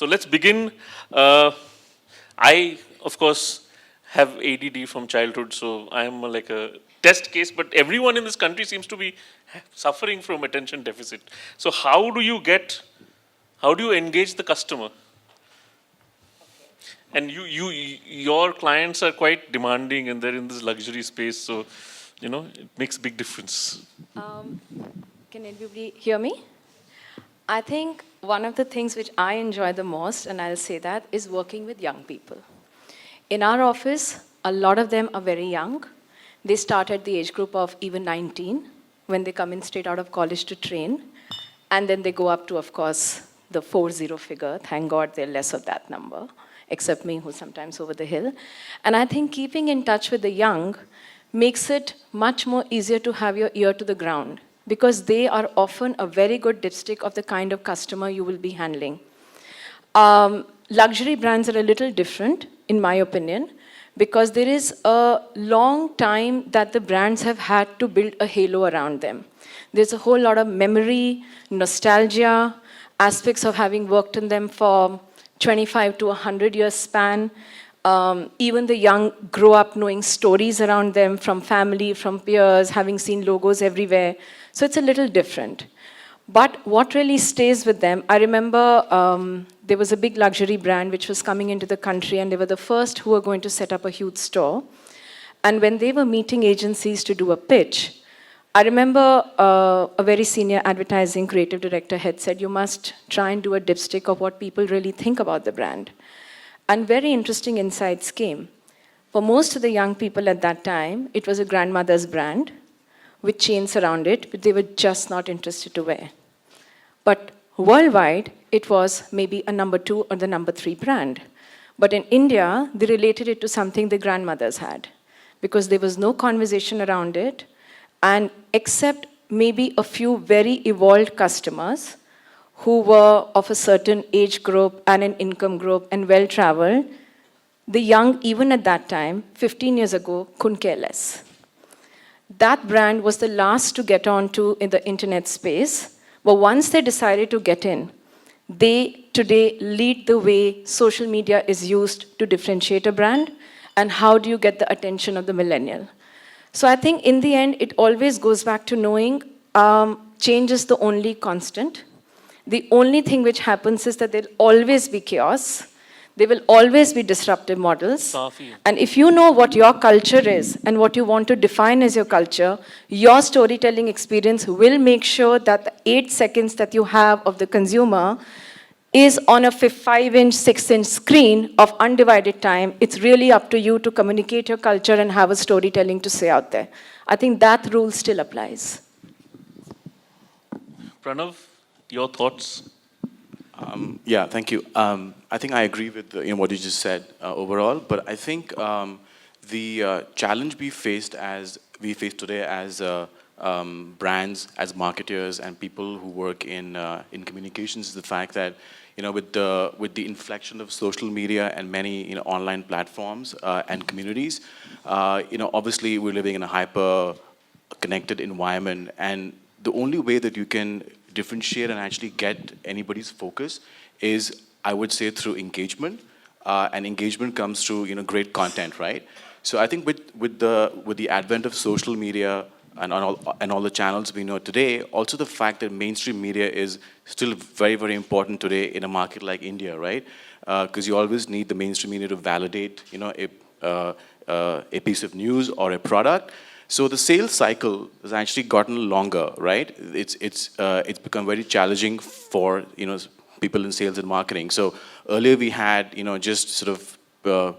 So let's begin. I, of course, have ADD from childhood, so I am like a test case, but everyone in this country seems to be suffering from attention deficit. So how do you engage the customer? And your clients are quite demanding and they're in this luxury space, so, it makes big difference. Can everybody hear me? I think one of the things which I enjoy the most, and I'll say that, is working with young people. In our office, a lot of them are very young. They start at the age group of even 19, when they come in straight out of college to train. And then they go up to, of course, the 40 figure. Thank God they're less of that number, except me, who's sometimes over the hill. And I think keeping in touch with the young makes it much more easier to have your ear to the ground, because they are often a very good dipstick of the kind of customer you will be handling. Luxury brands are a little different, in my opinion, because there is a long time that the brands have had to build a halo around them. There's a whole lot of memory, nostalgia, aspects of having worked in them for 25 to 100 years span. Even the young grow up knowing stories around them from family, from peers, having seen logos everywhere. So it's a little different. But what really stays with them, I remember there was a big luxury brand which was coming into the country, and they were the first who were going to set up a huge store. And when they were meeting agencies to do a pitch, I remember a very senior advertising creative director had said, you must try and do a dipstick of what people really think about the brand. And very interesting insights came. For most of the young people at that time, it was a grandmother's brand with chains around it, but they were just not interested to wear. But worldwide, it was maybe a number 2 or the number 3 brand. But in India, they related it to something the grandmothers had, because there was no conversation around it. And except maybe a few very evolved customers who were of a certain age group and an income group and well-traveled, the young, even at that time, 15 years ago, couldn't care less. That brand was the last to get onto in the internet space, but once they decided to get in, they today lead the way social media is used to differentiate a brand, and how do you get the attention of the millennial. So I think in the end, it always goes back to knowing change is the only constant. The only thing which happens is that there'll always be chaos. There will always be disruptive models. And if you know what your culture is and what you want to define as your culture, your storytelling experience will make sure that the 8 seconds that you have of the consumer is on a 5-inch, 6-inch screen of undivided time. It's really up to you to communicate your culture and have a storytelling to say out there. I think that rule still applies. Pranav, your thoughts? Yeah, thank you. I think I agree with what you just said overall, but I think the challenge we face today as brands, as marketers, and people who work in communications is the fact that with the inflection of social media and many online platforms and communities, obviously we're living in a hyper connected environment, and the only way that you can differentiate and actually get anybody's focus is, I would say, through engagement, and engagement comes through great content, right? So I think with the advent of social media and all the channels we know today, also the fact that mainstream media is still very, very important today in a market like India, right? Because you always need the mainstream media to validate a piece of news or a product. So the sales cycle has actually gotten longer, right? It's become very challenging for people in sales and marketing. So earlier we had just sort of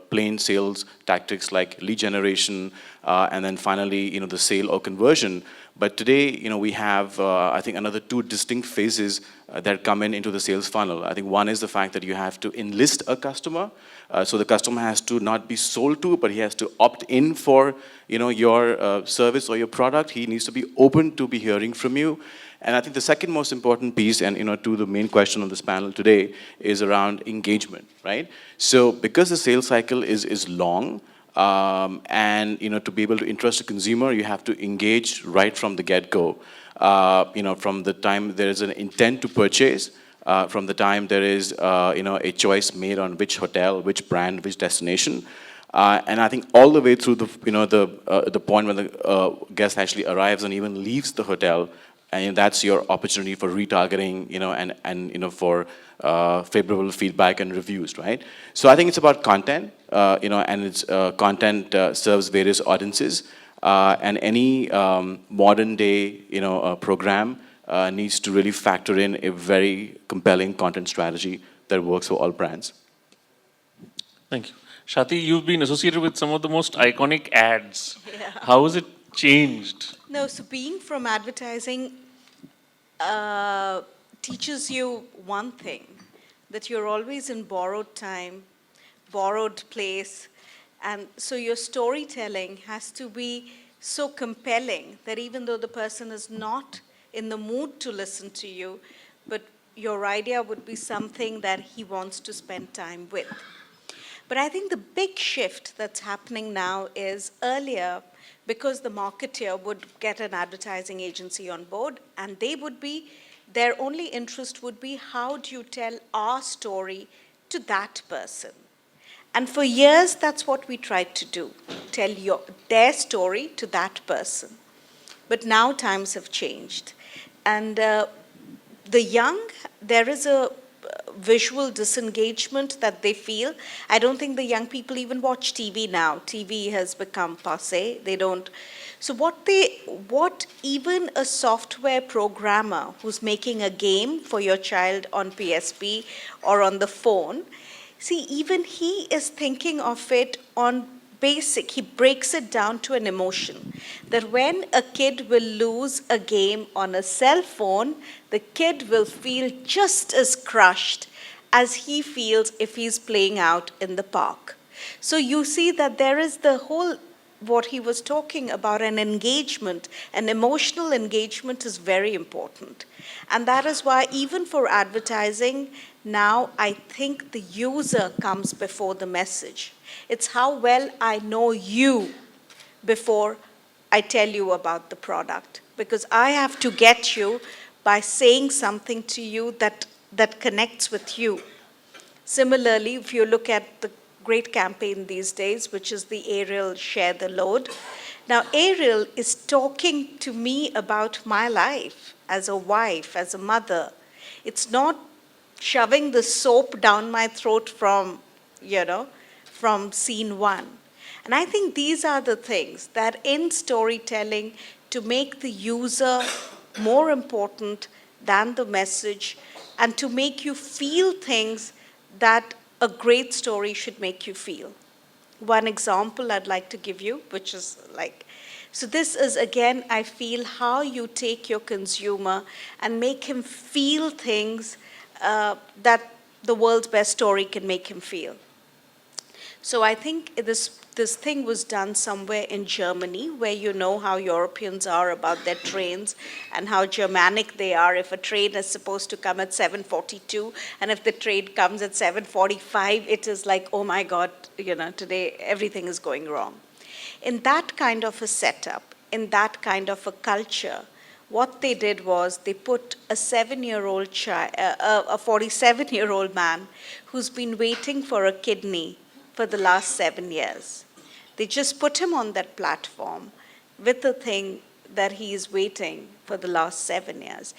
plain sales tactics like lead generation, and then finally the sale or conversion. But today we have I think another 2 distinct phases that come into the sales funnel. I think one is the fact that you have to enlist a customer. So the customer has to not be sold to, but he has to opt in for your service or your product. He needs to be open to be hearing from you. And I think the second most important piece, and to the main question on this panel today, is around engagement, right? So because the sales cycle is long, and to be able to interest a consumer, you have to engage right from the get-go. From the time there is an intent to purchase, from the time there is a choice made on which hotel, which brand, which destination. And I think all the way through the point when the guest actually arrives and even leaves the hotel, and that's your opportunity for retargeting, and for favorable feedback and reviews, right? So I think it's about content, and it's content serves various audiences, and any modern day, program needs to really factor in a very compelling content strategy that works for all brands. Thank you. Shati, you've been associated with some of the most iconic ads. Yeah. How has it changed? No, so being from advertising teaches you one thing, that you're always in borrowed time, borrowed place, and so your storytelling has to be so compelling that even though the person is not in the mood to listen to you, but your idea would be something that he wants to spend time with. But I think the big shift that's happening now is earlier, because the marketer would get an advertising agency on board, and their only interest would be, how do you tell our story to that person? And for years, that's what we tried to do, tell their story to that person. But now times have changed. And the young, there is a visual disengagement that they feel. I don't think the young people even watch TV now. TV has become passé. They don't. So what even a software programmer who's making a game for your child on PSP or on the phone, see, even he is thinking of it on basic. He breaks it down to an emotion. That when a kid will lose a game on a cell phone, the kid will feel just as crushed as he feels if he's playing out in the park. So you see that there is the whole, what he was talking about, an engagement, an emotional engagement is very important. And that is why even for advertising, now I think the user comes before the message. It's how well I know you before I tell you about the product. Because I have to get you by saying something to you that connects with you. Similarly, if you look at the great campaign these days, which is the Ariel Share the Load. Now, Ariel is talking to me about my life as a wife, as a mother. It's not shoving the soap down my throat from scene one. And I think these are the things that in storytelling, to make the user more important than the message, and to make you feel things that a great story should make you feel. One example I'd like to give you, which is so this is again, I feel, how you take your consumer and make him feel things that the world's best story can make him feel. So I think this thing was done somewhere in Germany, where you know how Europeans are about their trains and how Germanic they are. If a train is supposed to come at 7:42, and if the train comes at 7:45, it is like, oh my God, today everything is going wrong. In that kind of a setup, in that kind of a culture, what they did was they put a 7-year-old child, a 47-year-old man who's been waiting for a kidney for the last 7 years. They just put him on that platform with the thing that he is waiting for the last 7 years.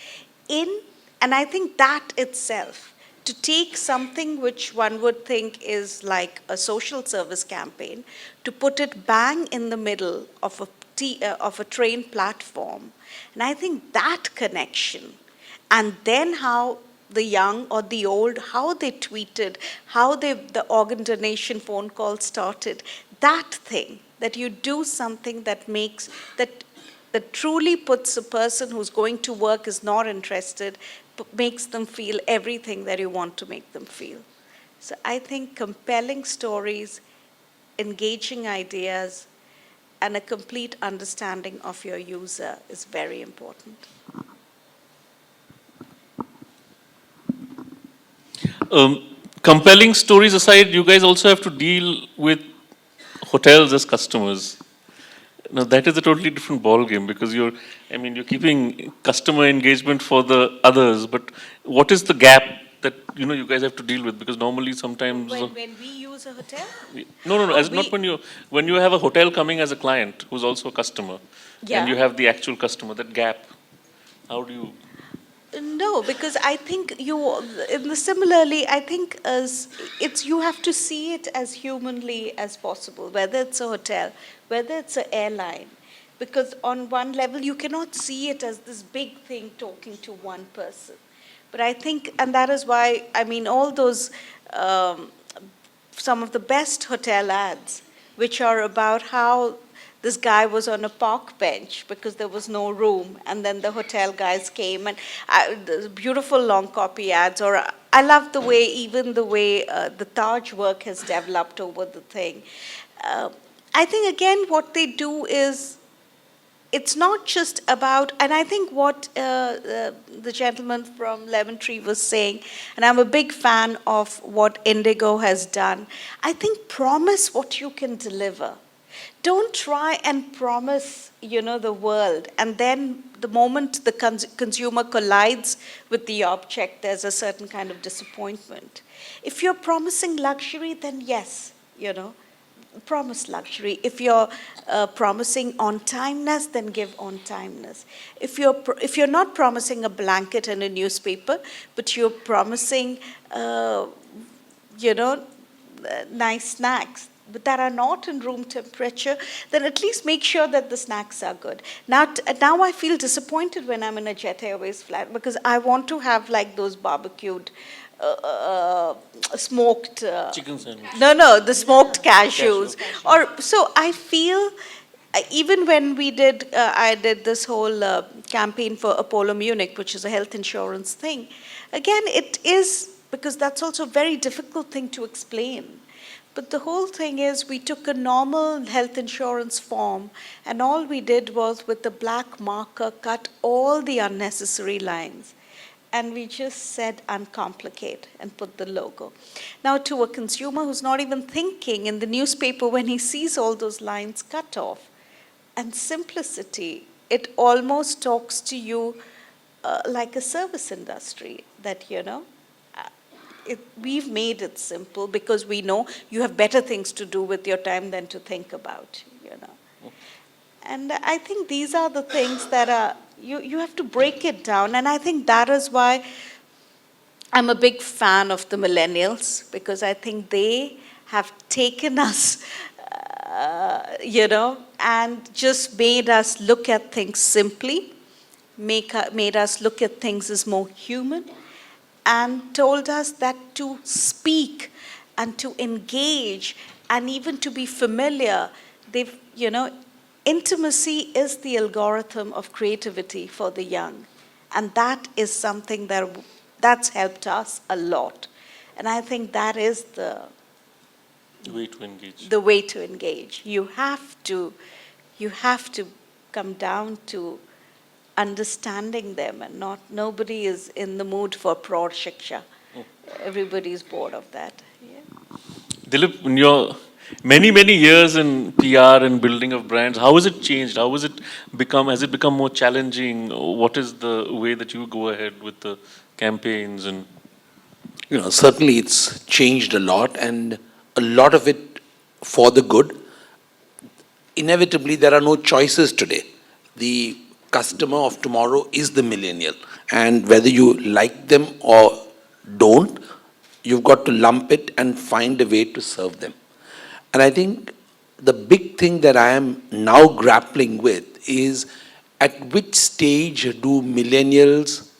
And I think that itself, to take something which one would think is like a social service campaign, to put it bang in the middle of a train platform, and I think that connection, and then how the young or the old, how they tweeted, how the organ donation phone call started, that thing, that you do something that makes, that truly puts a person who's going to work, is not interested, makes them feel everything that you want to make them feel. So I think compelling stories, engaging ideas, and a complete understanding of your user is very important. Compelling stories aside, you guys also have to deal with hotels as customers. No, that is a totally different ball game because you're keeping customer engagement for the others, but what is the gap that you guys have to deal with? Because normally sometimes When we use a hotel? no, Oh, as not when you have a hotel coming as a client who's also a customer, and you Yeah. have the actual customer, that gap. How do you? No, because I think similarly, I think as you have to see it as humanly as possible, whether it's a hotel, whether it's an airline, because on one level you cannot see it as this big thing talking to one person. But I think, and that is why, I mean, all those, some of the best hotel ads, which are about how this guy was on a park bench because there was no room, and then the hotel guys came, and the beautiful long copy ads. Or I love the way, even the way the Taj work has developed over the thing. I think again, what they do is, it's not just about, and I think what the gentleman from Lemon Tree was saying, and I'm a big fan of what Indigo has done. I think promise what you can deliver. Don't try and promise, the world, and then the moment the consumer collides with the object, there's a certain kind of disappointment. If you're promising luxury, then yes, promise luxury. If you're promising on-timeness, then give on-timeness. If you're not promising a blanket and a newspaper, but you're promising, nice snacks, but that are not in room temperature, then at least make sure that the snacks are good. Now I feel disappointed when I'm in a Jet Airways flight because I want to have like those barbecued, smoked. Chicken sandwich. No, the smoked cashews. Or so I feel. Even when I did this whole campaign for Apollo Munich, which is a health insurance thing. Again, it is because that's also a very difficult thing to explain. But the whole thing is, we took a normal health insurance form, and all we did was with a black marker cut all the unnecessary lines. And we just said uncomplicate and put the logo. Now, to a consumer who's not even thinking in the newspaper, when he sees all those lines cut off, and simplicity, it almost talks to you like a service industry that, we've made it simple because we know you have better things to do with your time than to think about, And I think these are the things that are, you have to break it down. And I think that is why I'm a big fan of the millennials, because I think they have taken us, and just made us look at things simply, made us look at things as more human, and told us that to speak and to engage and even to be familiar, intimacy is the algorithm of creativity for the young. And that is something that's helped us a lot. And I think that is the way to engage. The way to engage. You have to come down to understanding them, and nobody is in the mood for prod shiksha. Everybody's bored of that. Yeah. Dilip, in your many years in PR and building of brands, how has it changed? Has it become more challenging? What is the way that you go ahead with the campaigns? And certainly it's changed a lot, and a lot of it for the good. Inevitably, there are no choices today. The customer of tomorrow is the millennial, and whether you like them or don't, you've got to lump it and find a way to serve them. And I think the big thing that I am now grappling with is, at which stage do millennials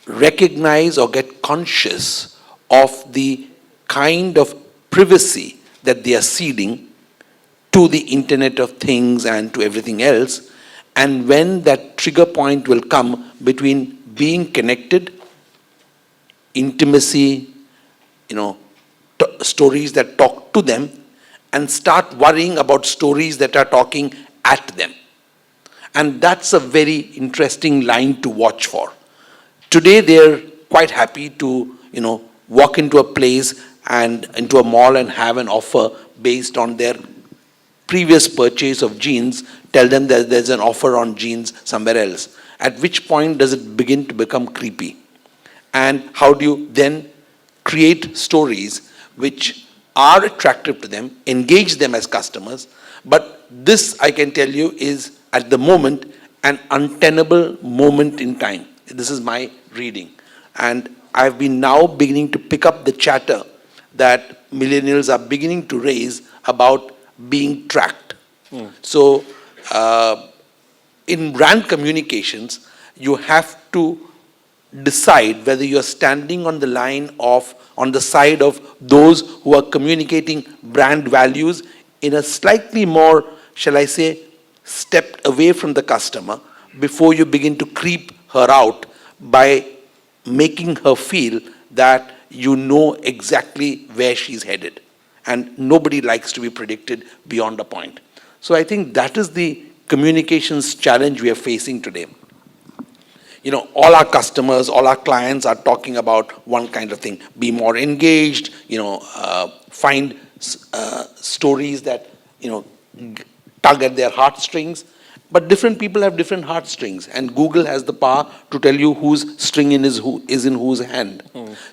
recognize or get conscious of the kind of privacy that they are ceding to the Internet of Things and to everything else, and when that trigger point will come between being connected, intimacy, stories that talk to them, and start worrying about stories that are talking at them. And that's a very interesting line to watch for. Today, they're quite happy to, walk into a place and into a mall and have an offer based on their previous purchase of jeans, tell them that there's an offer on jeans somewhere else. At which point does it begin to become creepy? And how do you then create stories which are attractive to them, engage them as customers? But this, I can tell you, is at the moment an untenable moment in time. This is my reading. And I've been now beginning to pick up the chatter that millennials are beginning to raise about being tracked. So in brand communications, you have to decide whether you're standing on the side of those who are communicating brand values in a slightly more, shall I say, stepped away from the customer before you begin to creep her out by making her feel that you know exactly where she's headed. And nobody likes to be predicted beyond a point. So I think that is the communications challenge we are facing today. You know, all our customers, all our clients are talking about one kind of thing: be more engaged, find stories that, tug at their heartstrings. But different people have different heartstrings, and Google has the power to tell you whose string is in whose hand.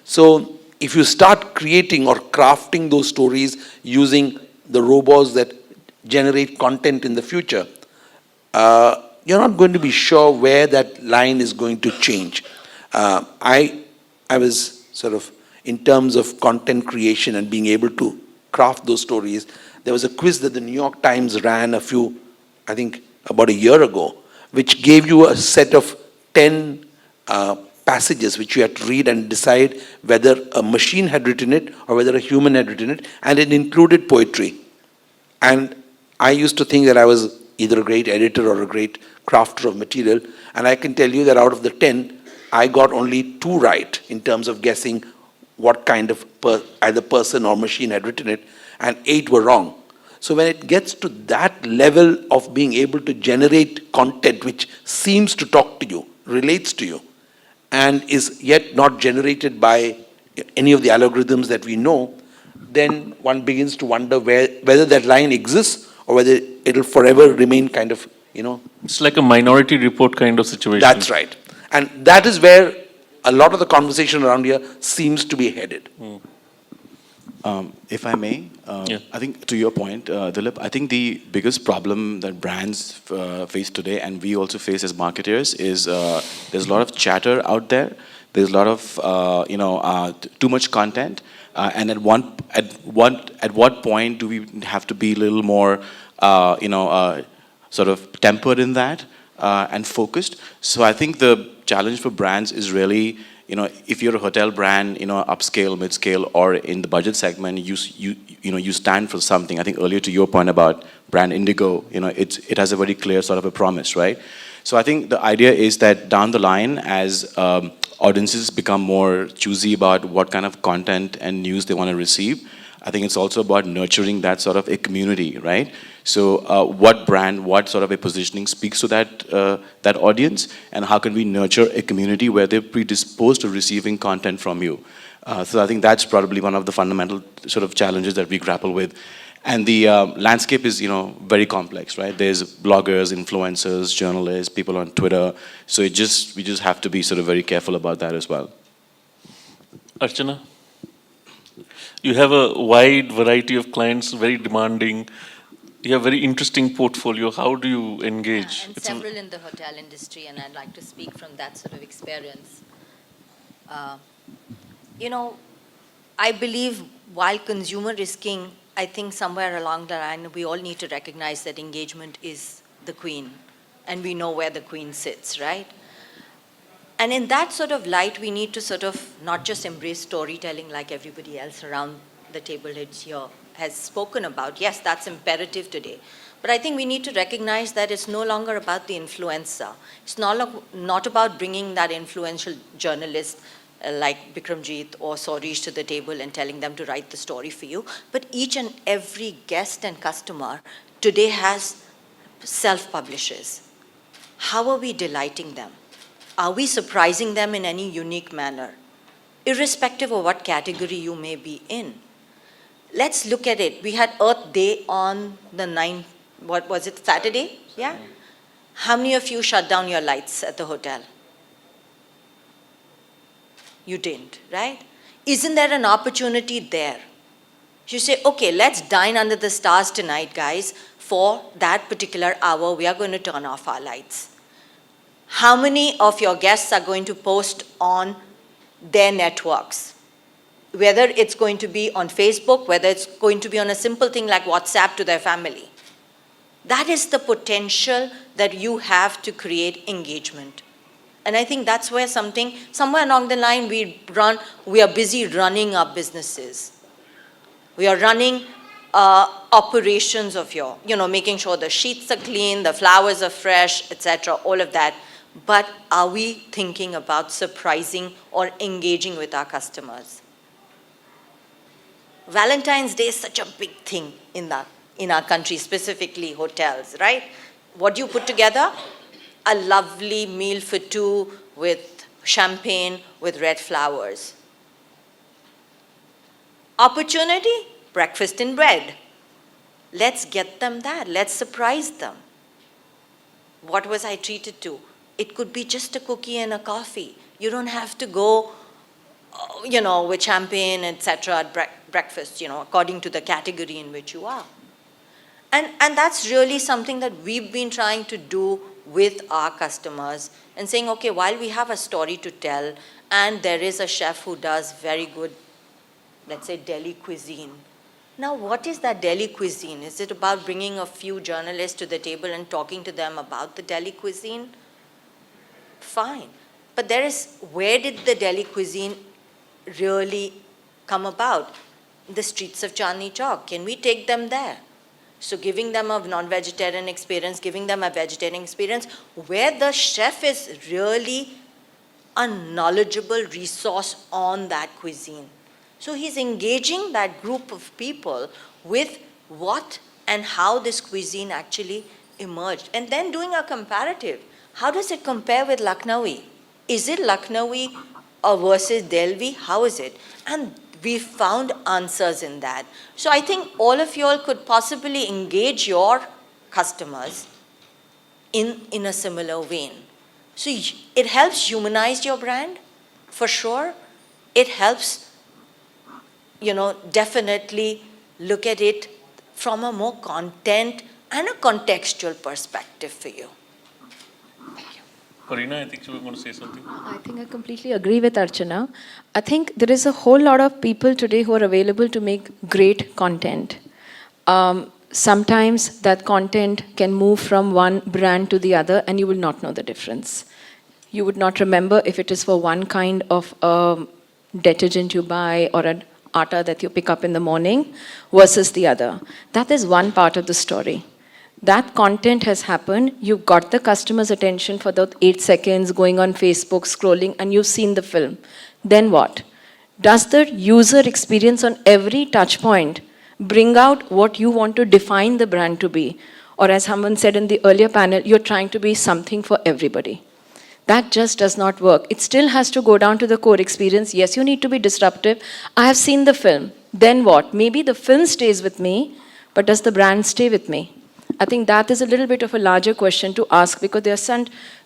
So if you start creating or crafting those stories using the robots that generate content in the future, you're not going to be sure where that line is going to change. I was sort of, in terms of content creation and being able to craft those stories, there was a quiz that the New York Times ran about a year ago, which gave you a set of 10 passages which you had to read and decide whether a machine had written it or whether a human had written it, and it included poetry. And I used to think that I was either a great editor or a great crafter of material, and I can tell you that out of the 10, I got only 2 right in terms of guessing what kind of either person or machine had written it, and 8 were wrong. So when it gets to that level of being able to generate content which seems to talk to you, relates to you, and is yet not generated by any of the algorithms that we know, then one begins to wonder whether that line exists or whether it'll forever remain kind of, It's like a Minority Report kind of situation. That's right. And that is where a lot of the conversation around here seems to be headed. If I may, Yeah. I think to your point, Dilip, I think the biggest problem that brands face today, and we also face as marketers, is there's a lot of chatter out there. There's a lot of too much content, and at what point do we have to be a little more sort of tempered in that and focused? So I think the challenge for brands is really, if you're a hotel brand, upscale, mid-scale, or in the budget segment, you stand for something. I think earlier to your point about brand Indigo, it has a very clear sort of a promise, right? So I think the idea is that down the line, as audiences become more choosy about what kind of content and news they want to receive, I think it's also about nurturing that sort of a community, right? So what brand, what sort of a positioning speaks to that audience, and how can we nurture a community where they're predisposed to receiving content from you? So I think that's probably one of the fundamental sort of challenges that we grapple with. And the landscape is, very complex, right? There's bloggers, influencers, journalists, people on Twitter. So we just have to be sort of very careful about that as well. Archana, you have a wide variety of clients, very demanding. You have a very interesting portfolio. How do you engage? And several in the hotel industry, and I'd like to speak from that sort of experience. I believe while consumer is king, I think somewhere along the line, we all need to recognize that engagement is the queen, and we know where the queen sits, right? And in that sort of light, we need to sort of not just embrace storytelling like everybody else around the table here has spoken about. Yes, that's imperative today. But I think we need to recognize that it's no longer about the influencer. It's not about bringing that influential journalist like Bikramjit or Sorish to the table and telling them to write the story for you. But each and every guest and customer today has self-publishers. How are we delighting them? Are we surprising them in any unique manner? Irrespective of what category you may be in. let's look at it. We had Earth Day on the 9th, what was it, Saturday? Yeah? How many of you shut down your lights at the hotel? You didn't, right? Isn't there an opportunity there? You say, okay, let's dine under the stars tonight, guys. For that particular hour, we are going to turn off our lights. How many of your guests are going to post on their networks? Whether it's going to be on Facebook, whether it's going to be on a simple thing like WhatsApp to their family. That is the potential that you have to create engagement. And I think that's where somewhere along the line we are busy running our businesses. We are running operations of making sure the sheets are clean, the flowers are fresh, etc., all of that. But are we thinking about surprising or engaging with our customers? Valentine's Day is such a big thing in our country, specifically hotels, right? What do you put together? A lovely meal for two with champagne, with red flowers. Opportunity? Breakfast in bread. Let's get them that. Let's surprise them. What was I treated to? It could be just a cookie and a coffee. You don't have to go, with champagne, etc. at breakfast, according to the category in which you are. And that's really something that we've been trying to do with our customers and saying, okay, while we have a story to tell and there is a chef who does very good, let's say, Delhi cuisine. Now, what is that Delhi cuisine? Is it about bringing a few journalists to the table and talking to them about the Delhi cuisine? Fine. But where did the Delhi cuisine really come about? The streets of Chandni Chowk. Can we take them there? So giving them a non-vegetarian experience, giving them a vegetarian experience, where the chef is really a knowledgeable resource on that cuisine. So he's engaging that group of people with what and how this cuisine actually emerged. And then doing a comparative. How does it compare with Lucknowi? Is it Lucknowi versus Delhi? How is it? And we found answers in that. So I think all of you all could possibly engage your customers in a similar vein. So it helps humanize your brand, for sure. It helps, definitely look at it from a more content and a contextual perspective for you. Pareina, I think you were going to say something. I think I completely agree with Archana. I think there is a whole lot of people today who are available to make great content. Sometimes that content can move from one brand to the other and you will not know the difference. You would not remember if it is for one kind of detergent you buy or an atta that you pick up in the morning versus the other. That is one part of the story. That content has happened, you've got the customer's attention for the 8 seconds, going on Facebook, scrolling, and you've seen the film. Then what? Does the user experience on every touch point bring out what you want to define the brand to be? Or as someone said in the earlier panel, you're trying to be something for everybody. That just does not work. It still has to go down to the core experience. Yes, you need to be disruptive. I have seen the film. Then what? Maybe the film stays with me, but does the brand stay with me? I think that is a little bit of a larger question to ask because there are some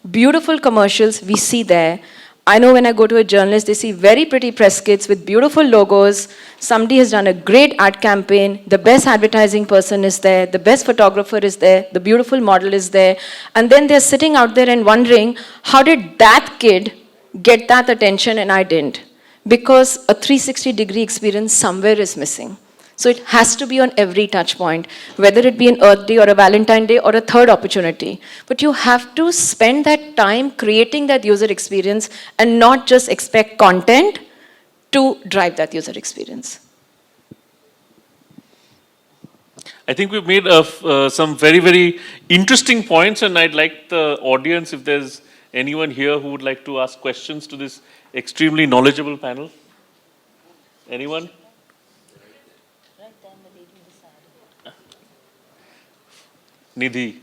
beautiful commercials we see there. I know when I go to a journalist, they see very pretty press kits with beautiful logos. Somebody has done a great ad campaign. The best advertising person is there. The best photographer is there. The beautiful model is there. And then they're sitting out there and wondering, how did that kid get that attention and I didn't? Because a 360-degree experience somewhere is missing. So it has to be on every touch point, whether it be an Earth Day or a Valentine Day or a third opportunity. But you have to spend that time creating that user experience and not just expect content to drive that user experience. I think we've made some very, very interesting points, and I'd like the audience, if there's anyone here who would like to ask questions to this extremely knowledgeable panel. Anyone? Nidhi,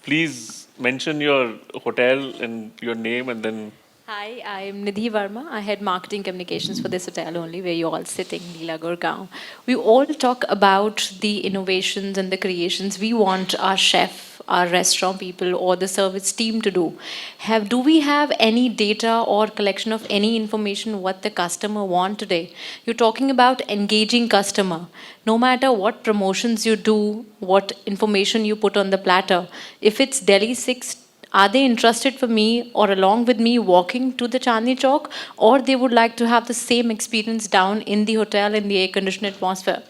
please mention your hotel and your name and then... Hi, I'm Nidhi Verma. I head marketing communications for this hotel only, where you're all sitting, Leela Gurgaon. We all talk about the innovations and the creations we want our chef, our restaurant people, or the service team to do. Do we have any data or collection of any information what the customer want today? You're talking about engaging customer. No matter what promotions you do, what information you put on the platter, if it's Delhi 6, are they interested for me or along with me walking to the Chandni Chowk, or they would like to have the same experience down in the hotel in the air-conditioned atmosphere?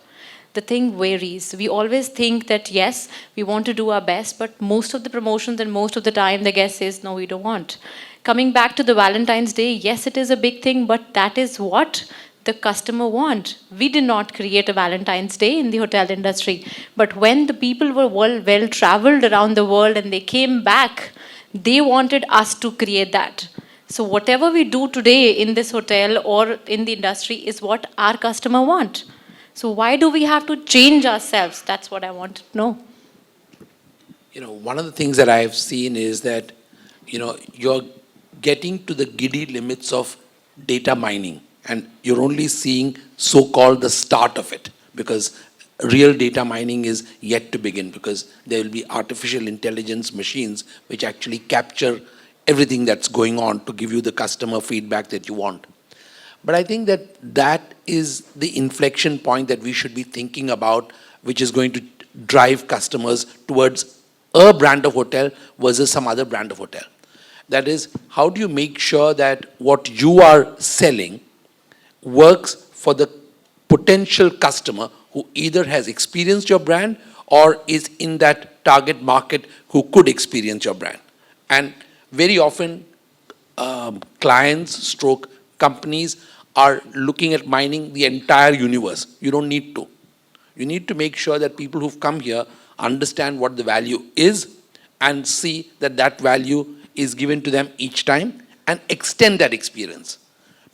The thing varies. We always think that yes, we want to do our best, but most of the promotions and most of the time the guest says, no, we don't want. Coming back to the Valentine's Day, yes, it is a big thing, but that is what the customer want. We did not create a Valentine's Day in the hotel industry. But when the people were well traveled around the world and they came back, they wanted us to create that. So whatever we do today in this hotel or in the industry is what our customer want. So why do we have to change ourselves? That's what I want to know. One of the things that I've seen is that, you're getting to the giddy limits of data mining, and you're only seeing so-called the start of it, because real data mining is yet to begin, because there will be artificial intelligence machines which actually capture everything that's going on to give you the customer feedback that you want. But I think that is the inflection point that we should be thinking about, which is going to drive customers towards a brand of hotel versus some other brand of hotel. That is, how do you make sure that what you are selling works for the potential customer who either has experienced your brand or is in that target market who could experience your brand. And very often, clients stroke companies are looking at mining the entire universe. You don't need to. You need to make sure that people who've come here understand what the value is and see that that value is given to them each time and extend that experience.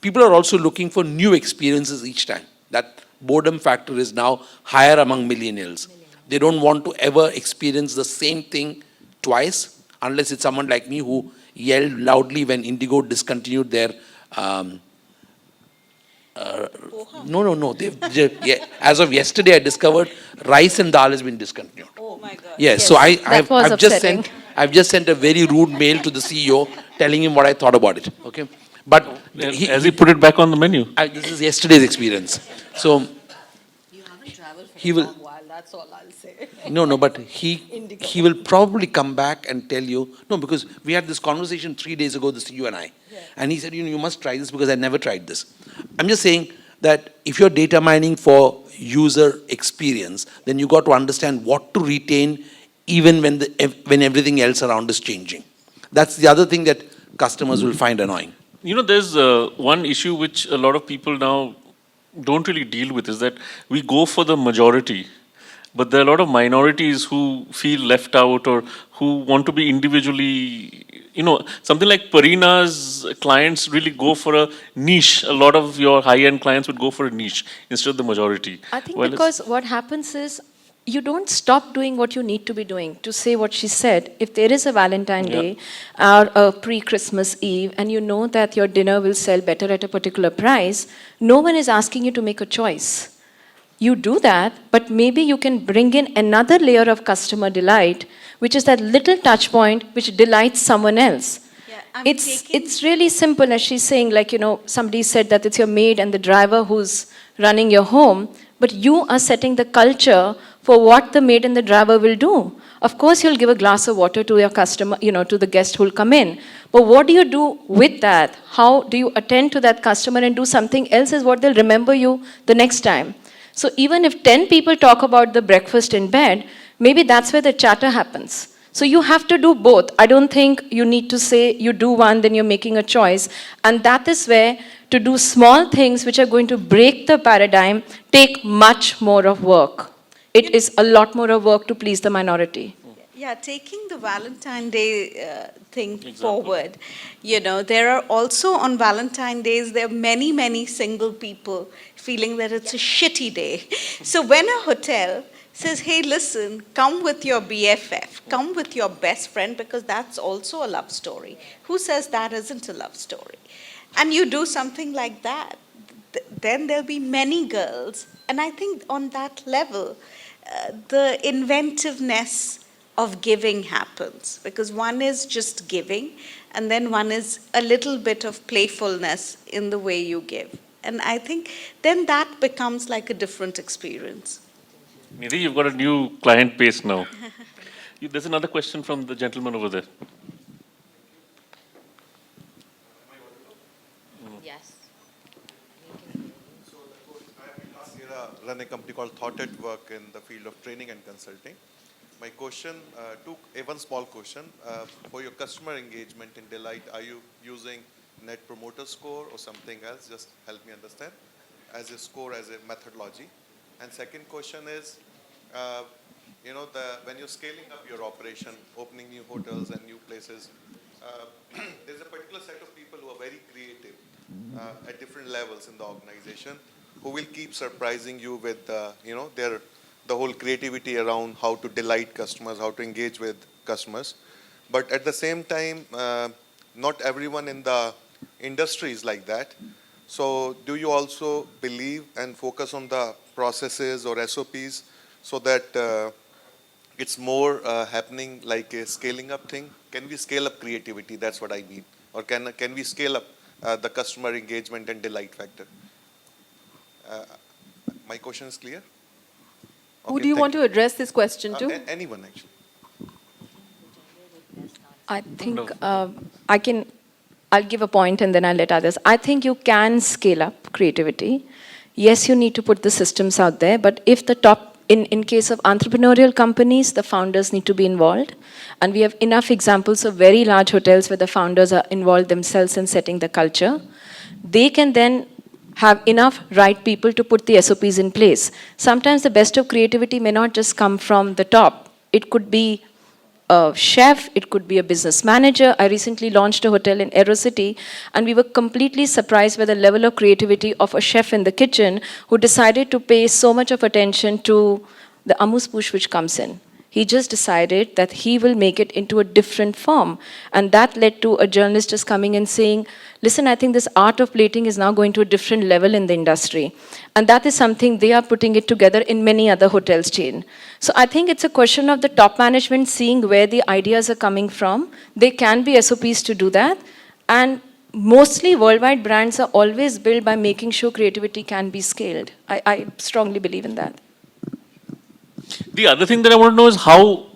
People are also looking for new experiences each time. That boredom factor is now higher among millennials. They don't want to ever experience the same thing twice, unless it's someone like me who yelled loudly when Indigo discontinued their no. As of yesterday, I discovered rice and dal has been discontinued. Oh my God. Yes, so I've just sent a very rude mail to the CEO telling him what I thought about it. Okay, but Has he put it back on the menu? this is yesterday's experience. So You haven't traveled for he a will. long while, that's all I'll say. No, but he will probably come back and tell you, no, because we had this conversation 3 days ago, the CEO and I. Yeah. And he said, you must try this because I never tried this. I'm just saying that if you're data mining for user experience, then you got to understand what to retain even when everything else around is changing. That's the other thing that customers will find annoying. There's one issue which a lot of people now don't really deal with, is that we go for the majority. But there are a lot of minorities who feel left out or who want to be individually, something like Pareina's clients really go for a niche. A lot of your high-end clients would go for a niche instead of the majority. I think because what happens is you don't stop doing what you need to be doing. To say what she said, if there is a Valentine Day or a pre-Christmas Eve and you know that your dinner will sell better at a particular price, no one is asking you to make a choice. You do that, but maybe you can bring in another layer of customer delight, which is that little touch point which delights someone else. Yeah, It's really simple, as she's saying, somebody said that it's your maid and the driver who's running your home, but you are setting the culture for what the maid and the driver will do. Of course, you'll give a glass of water to your customer, to the guest who'll come in. But what do you do with that? How do you attend to that customer and do something else is what they'll remember you the next time. So even if 10 people talk about the breakfast in bed, maybe that's where the chatter happens. So you have to do both. I don't think you need to say you do one, then you're making a choice. And that is where to do small things which are going to break the paradigm take much more of work. It is a lot more of work to please the minority. Yeah, taking the Valentine Day thing forward, there are also on Valentine Days, there are many, many single people feeling that it's a shitty day. So when a hotel says, hey, listen, come with your BFF, come with your best friend, because that's also a love story. Who says that isn't a love story? And you do something like that, then there'll be many girls. And I think on that level, the inventiveness of giving happens, because one is just giving, and then one is a little bit of playfulness in the way you give. And I think then that becomes like a different experience. Nidhi, you've got a new client base now. There's another question from the gentleman over there. Yes. Last year, I run a company called Thought at Work in the field of training and consulting. My question, one small question, for your customer engagement in Delight, are you using Net Promoter Score or something else? Just help me understand, as a score, as a methodology. And second question is, when you're scaling up your operation, opening new hotels and new places, there's a particular set of people who are very creative at different levels in the organization, who will keep surprising you with, the whole creativity around how to delight customers, how to engage with customers. But at the same time, not everyone in the industry is like that. So do you also believe and focus on the processes or SOPs so that it's more happening like a scaling up thing? Can we scale up creativity? That's what I mean. Or can we scale up the customer engagement and delight factor? My question is clear? Who Okay, do you thank want to address this question to? Anyone, actually. I think I'll give a point and then I'll let others. I think you can scale up creativity. Yes, you need to put the systems out there, but if the top, in case of entrepreneurial companies, the founders need to be involved. And we have enough examples of very large hotels where the founders are involved themselves in setting the culture. They can then have enough right people to put the SOPs in place. Sometimes the best of creativity may not just come from the top. It could be a chef, it could be a business manager. I recently launched a hotel in Aerocity, and we were completely surprised by the level of creativity of a chef in the kitchen who decided to pay so much of attention to the amuse-bouche which comes in. He just decided that he will make it into a different form. And that led to a journalist just coming and saying, listen, I think this art of plating is now going to a different level in the industry. And that is something they are putting it together in many other hotels chain. So I think it's a question of the top management seeing where the ideas are coming from. There can be SOPs to do that. And mostly worldwide brands are always built by making sure creativity can be scaled. I strongly believe in that. The other thing that I want to know is how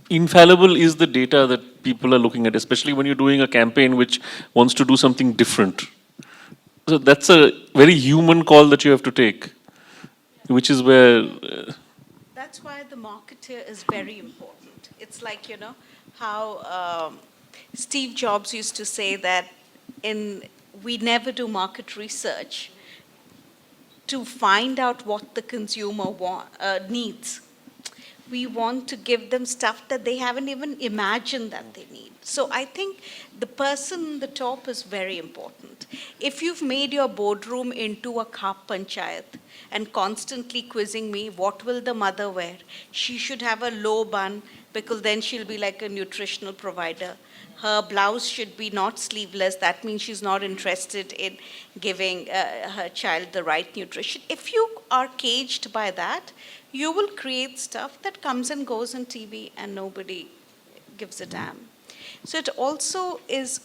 infallible is the data that people are looking at, especially when you're doing a campaign which wants to do something different. So that's a very human call that you have to take, which is where... That's why the marketer is very important. It's like, how Steve Jobs used to say that we never do market research to find out what the consumer needs. We want to give them stuff that they haven't even imagined that they need. So I think the person on the top is very important. If you've made your boardroom into a khap panchayat and constantly quizzing me, what will the mother wear? She should have a low bun because then she'll be like a nutritional provider. Her blouse should be not sleeveless. That means she's not interested in giving her child the right nutrition. If you are caged by that, you will create stuff that comes and goes on TV and nobody gives a damn. So it also is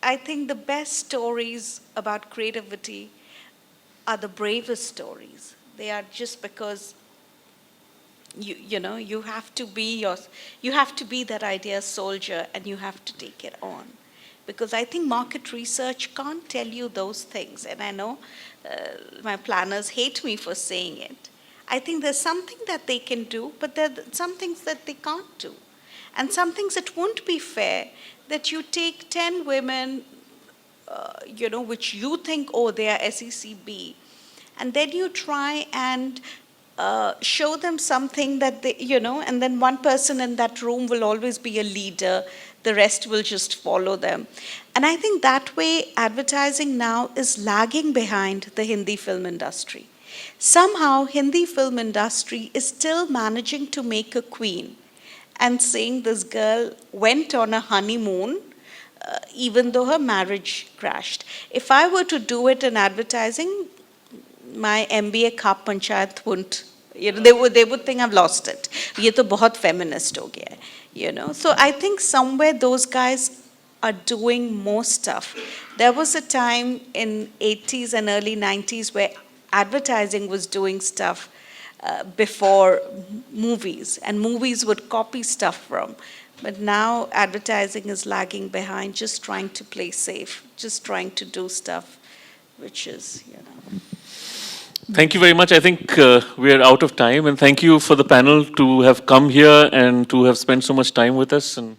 I think the best stories about creativity are the bravest stories. They are just because you have to be that idea soldier and you have to take it on. Because I think market research can't tell you those things. And I know my planners hate me for saying it. I think there's something that they can do, but there are some things that they can't do. And some things that won't be fair, that you take 10 women, which you think, oh, they are SECB, and then you try and show them something that they, and then one person in that room will always be a leader, the rest will just follow them. And I think that way advertising now is lagging behind the Hindi film industry. Somehow, Hindi film industry is still managing to make a queen and saying this girl went on a honeymoon even though her marriage crashed. If I were to do it in advertising, my MBA Khap Panchayat wouldn't, they would think I've lost it. Ye to bahut feminist ho gaya hai, So I think somewhere those guys are doing more stuff. There was a time in 80s and early 90s where advertising was doing stuff before movies, and movies would copy stuff from. But now advertising is lagging behind, just trying to play safe, just trying to do stuff which is, Thank you very much. I think we are out of time, and thank you for the panel to have come here and to have spent so much time with us. And